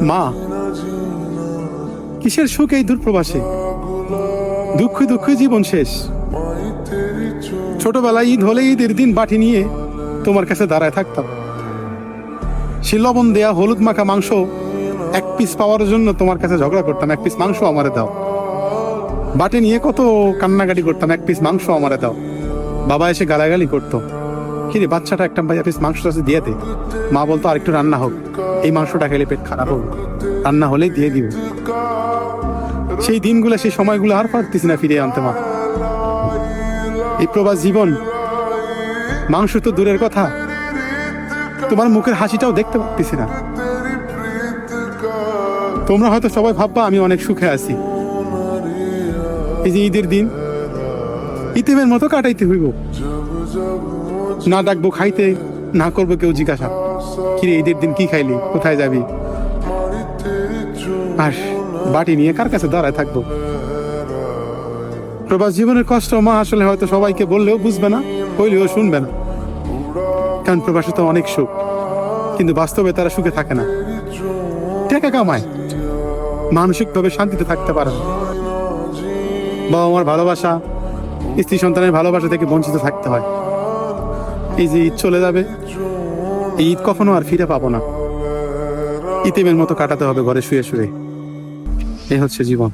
মা, কিসের সুখ এই দূরপ্রবাসে? দুঃখে দুঃখে জীবন শেষ। ছোটবেলায় ঈদ হলে ঈদের দিন বাটি নিয়ে তোমার কাছে দাঁড়ায় থাকতাম। সে লবণ দেয়া হলুদ মাখা মাংস এক পিস পাওয়ার জন্য তোমার কাছে ঝগড়া করতাম, এক পিস মাংস আমারে দাও। বাটি নিয়ে কত কান্নাকাটি করতাম, এক পিস মাংস আমারে দাও। বাবা এসে গালাগালি করতো, কিরে বাচ্চাটা একটা পিস মাংস আছে দিয়ে দে। মা বলতো আরেকটু রান্না হোক, এই মাংসটা খেলে পেট খারাপ হবে, রান্না হলেই দিয়ে দিব। সেই দিনগুলো, সেই সময়গুলো আর পারতেছি না ফিরে আনতে মা। এই প্রবাস জীবন, মাংস তো দূরের কথা, তোমার মুখের হাসিটাও দেখতে পাচ্ছি না। তোমরা হয়তো সবাই ভাববা আমি অনেক সুখে আছি। এই যে ঈদের দিন ইতিমের মতো কাটাইতে হইব, না ডাকবো খাইতে, না করবো কেউ জিজ্ঞাসা, কিরে ঈদের দিন কি খাইলি, কোথায় যাবি। আর বাটি নিয়ে কার কাছে দাঁড়ায় থাকবো। প্রবাস জীবনের কষ্ট মা আসলে হয়তো সবাইকে বললেও বুঝবে না, হইলেও শুনবে না। কারণ প্রবাসে তো অনেক সুখ, কিন্তু বাস্তবে তারা সুখে থাকে না। টাকা কামায়, মানসিকভাবে শান্তিতে থাকতে পারে না। বাবা মার ভালোবাসা, স্ত্রী সন্তানের ভালোবাসা থেকে বঞ্চিত থাকতে হয়। এই যে ঈদ চলে যাবে, এই ঈদ কখনো আর ফিরে পাবো না। ইতিমের মতো কাটাতে হবে ঘরে শুয়ে শুয়ে। এই হচ্ছে জীবন।